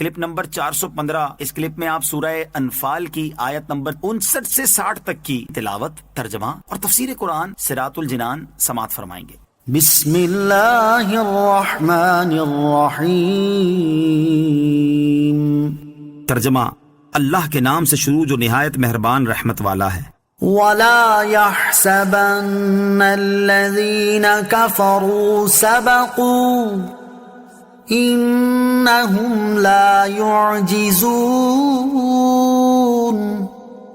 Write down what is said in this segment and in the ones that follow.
Clip number 415۔ اس clip میں آپ سورہ انفال کی آیت نمبر 59 سے 60 تک کی تلاوت، ترجمہ اور تفسیر قرآن صراط الجنان سماعت فرمائیں گے۔ بسم اللہ الرحمن الرحیم۔ ترجمہ، اللہ کے نام سے شروع جو نہایت مہربان رحمت والا ہے۔ وَلَا يَحْسَبَنَّ الَّذِينَ كَفَرُوا سَبَقُوا إِنَّهُمْ لَا يُعْجِزُونَ۔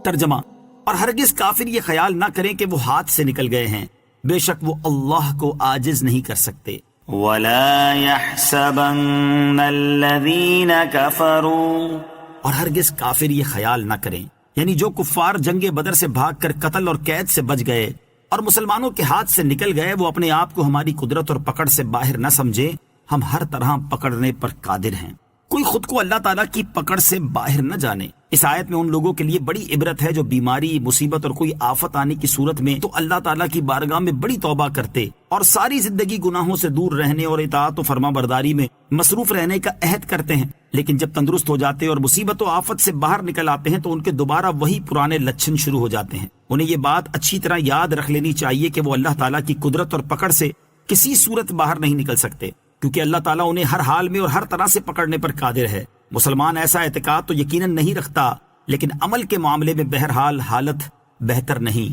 ترجمہ، اور ہرگز کافر یہ خیال نہ کریں کہ وہ ہاتھ سے نکل گئے ہیں، بے شک وہ اللہ کو عاجز نہیں کر سکتے۔ وَلَا يَحْسَبَنَّ الَّذِينَ كَفَرُوا، اور ہرگز کافر یہ خیال نہ کریں، یعنی جو کفار جنگ بدر سے بھاگ کر قتل اور قید سے بچ گئے اور مسلمانوں کے ہاتھ سے نکل گئے، وہ اپنے آپ کو ہماری قدرت اور پکڑ سے باہر نہ سمجھیں، ہم ہر طرح پکڑنے پر قادر ہیں۔ کوئی خود کو اللہ تعالیٰ کی پکڑ سے باہر نہ جانے۔ اس آیت میں ان لوگوں کے لیے بڑی عبرت ہے جو بیماری، مصیبت اور کوئی آفت آنے کی صورت میں تو اللہ تعالیٰ کی بارگاہ میں بڑی توبہ کرتے اور ساری زندگی گناہوں سے دور رہنے اور اطاعت و فرما برداری میں مصروف رہنے کا عہد کرتے ہیں، لیکن جب تندرست ہو جاتے اور مصیبت و آفت سے باہر نکل آتے ہیں تو ان کے دوبارہ وہی پرانے لچھن شروع ہو جاتے ہیں۔ انہیں یہ بات اچھی طرح یاد رکھ لینی چاہیے کہ وہ اللہ تعالیٰ کی قدرت اور پکڑ سے کسی صورت باہر نہیں نکل سکتے، کیونکہ اللہ تعالیٰ انہیں ہر حال میں اور ہر طرح سے پکڑنے پر قادر ہے۔ مسلمان ایسا اعتقاد تو یقیناً نہیں رکھتا، لیکن عمل کے معاملے میں بہرحال حالت بہتر نہیں۔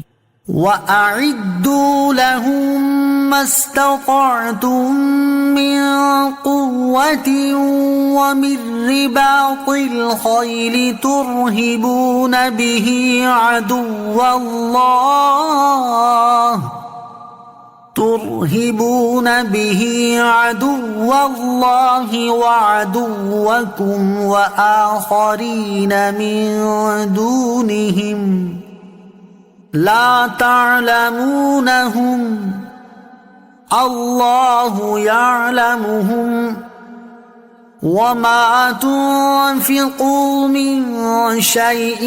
وَأَعِدُّوا لَهُم مَّا اسْتَطَعْتُم مِّن قُوَّةٍ وَمِن رِّبَاطِ الْخَيْلِ تُرْهِبُونَ بِهِ عَدُوَّ اللَّهِ وَعَدُوَّكُمْ وَآخَرِينَ مِن دُونِهِمْ لَا تَعْلَمُونَهُمْ اللَّهُ يَعْلَمُهُمْ وَمَا تُنفِقُوا مِن شَيْءٍ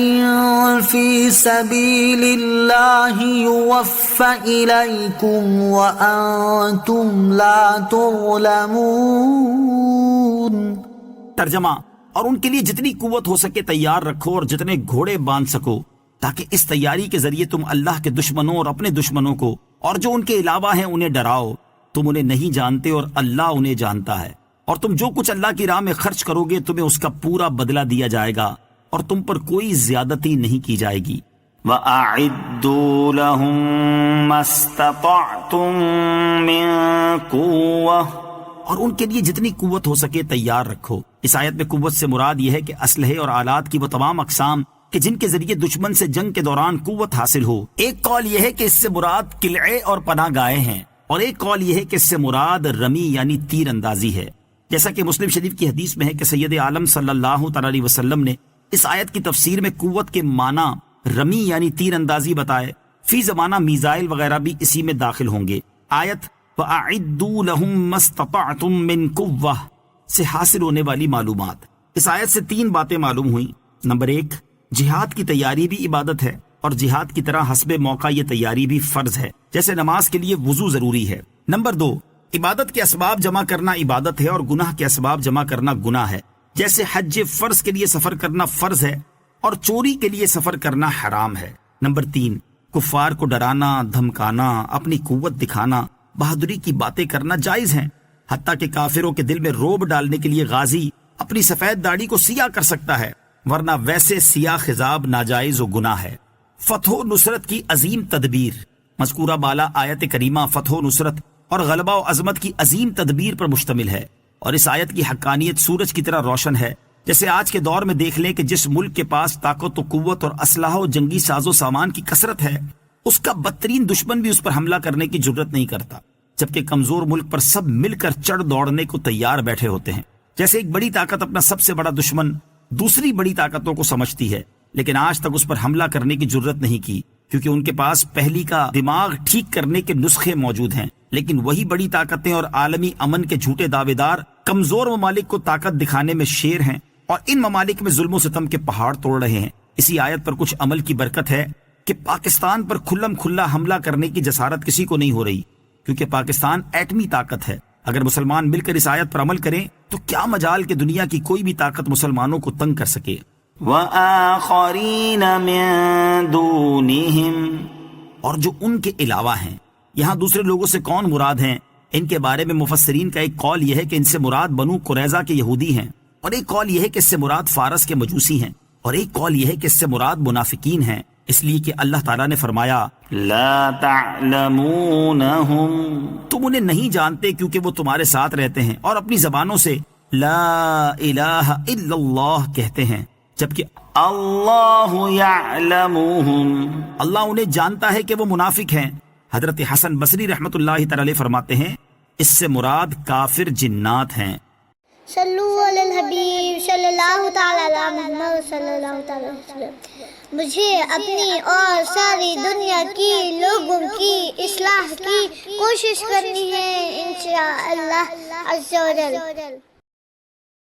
فِي سَبِيلِ اللَّهِ يُوَفَّ إِلَيْكُمْ وَأَنْتُمْ لَا تُظْلَمُونَ۔ ترجمہ، اور ان کے لیے جتنی قوت ہو سکے تیار رکھو اور جتنے گھوڑے باندھ سکو، تاکہ اس تیاری کے ذریعے تم اللہ کے دشمنوں اور اپنے دشمنوں کو اور جو ان کے علاوہ ہیں انہیں ڈراؤ۔ تم انہیں نہیں جانتے اور اللہ انہیں جانتا ہے، اور تم جو کچھ اللہ کی راہ میں خرچ کرو گے تمہیں اس کا پورا بدلہ دیا جائے گا اور تم پر کوئی زیادتی نہیں کی جائے گی۔ وَأَعِدُّوا لَهُم مَّا اسْتَطَعْتُم مِّن قُوَّةٍ، اور ان کے لیے جتنی قوت ہو سکے تیار رکھو۔ اس آیت میں قوت سے مراد یہ ہے کہ اسلحے اور آلات کی وہ تمام اقسام کہ جن کے ذریعے دشمن سے جنگ کے دوران قوت حاصل ہو۔ ایک قول یہ ہے کہ اس سے مراد قلعے اور پناہ گاہیں ہیں، اور ایک قول یہ ہے کہ اس سے مراد رمی یعنی تیر اندازی ہے، جیسا کہ مسلم شریف کی حدیث میں ہے کہ سید عالم صلی اللہ تعالی علیہ وسلم نے اس آیت کی تفسیر میں قوت کے معنی رمی یعنی تیر اندازی بتائے۔ فی زمانہ میزائل وغیرہ بھی اسی میں داخل ہوں گے۔ آیت وَأَعِدُّوا لَهُم مَّا اسْتَطَعْتُم مِّن قُوَّةٍ سے حاصل ہونے والی معلومات۔ اس آیت سے 3 باتیں معلوم ہوئیں۔ نمبر 1، جہاد کی تیاری بھی عبادت ہے، اور جہاد کی طرح حسب موقع یہ تیاری بھی فرض ہے، جیسے نماز کے لیے وضو ضروری ہے۔ نمبر 2، عبادت کے اسباب جمع کرنا عبادت ہے اور گناہ کے اسباب جمع کرنا گناہ ہے، جیسے حج فرض کے لیے سفر کرنا فرض ہے اور چوری کے لیے سفر کرنا حرام ہے۔ نمبر 3، کفار کو ڈرانا، دھمکانا، اپنی قوت دکھانا، بہادری کی باتیں کرنا جائز ہیں، حتیٰ کہ کافروں کے دل میں روب ڈالنے کے لیے غازی اپنی سفید داڑھی کو سیاہ کر سکتا ہے، ورنہ ویسے سیاہ خضاب ناجائز و گناہ ہے۔ فتح و نصرت کی عظیم تدبیر۔ مذکورہ بالا آیت کریمہ فتح و نصرت اور غلبہ و عظمت کی عظیم تدبیر پر مشتمل ہے، اور اس آیت کی حقانیت سورج کی طرح روشن ہے۔ جیسے آج کے دور میں دیکھ لیں کہ جس ملک کے پاس طاقت و قوت اور اسلحہ و جنگی ساز و سامان کی کثرت ہے، اس کا بدترین دشمن بھی اس پر حملہ کرنے کی جرت نہیں کرتا، جبکہ کمزور ملک پر سب مل کر چڑھ دوڑنے کو تیار بیٹھے ہوتے ہیں۔ جیسے ایک بڑی طاقت اپنا سب سے بڑا دشمن دوسری بڑی طاقتوں کو سمجھتی ہے، لیکن آج تک اس پر حملہ کرنے کی جرت نہیں کی، کیونکہ ان کے پاس پہلی کا دماغ ٹھیک کرنے کے نسخے موجود ہیں۔ لیکن وہی بڑی طاقتیں اور عالمی امن کے جھوٹے دعوے دار کمزور ممالک کو طاقت دکھانے میں شیر ہیں اور ان ممالک میں ظلم و ستم کے پہاڑ توڑ رہے ہیں۔ اسی آیت پر کچھ عمل کی برکت ہے کہ پاکستان پر کھلم کھلا حملہ کرنے کی جسارت کسی کو نہیں ہو رہی، کیونکہ پاکستان ایٹمی طاقت ہے، اگر مسلمان مل کر اس آیت پر عمل کریں تو کیا مجال کہ دنیا کی کوئی بھی طاقت مسلمانوں کو تنگ کر سکے۔ وَآخَرِينَ مِن دُونِهِمْ، اور جو ان کے علاوہ ہیں، یہاں دوسرے لوگوں سے کون مراد ہیں؟ ان کے بارے میں مفسرین کا ایک قول یہ ہے کہ ان سے مراد بنو قریظہ کے یہودی ہیں، اور ایک قول یہ ہے کہ اس سے مراد فارس کے مجوسی ہیں، اور ایک قول یہ ہے کہ اس سے مراد منافقین ہیں، اس لیے کہ اللہ تعالیٰ نے فرمایا لَا تَعْلَمُونَهُمْ، تم انہیں نہیں جانتے کیونکہ وہ تمہارے ساتھ رہتے ہیں اور اپنی زبانوں سے لا الہ الا اللہ کہتے ہیں، جبکہ اللہ یعلمهم، اللہ انہیں جانتا ہے کہ وہ منافق ہیں۔ حضرت حسن بصری رحمۃ اللہ تعالی علیہ فرماتے ہیں اس سے مراد کافر جنات ہیں۔ صلو علی الحبیب صلی اللہ تعالی علی محمد صلی اللہ تعالی وسلم۔ مجھے اپنی اور ساری دنیا کی لوگوں کی اصلاح کی کوشش کرنی ہے انشاءاللہ عز و جل۔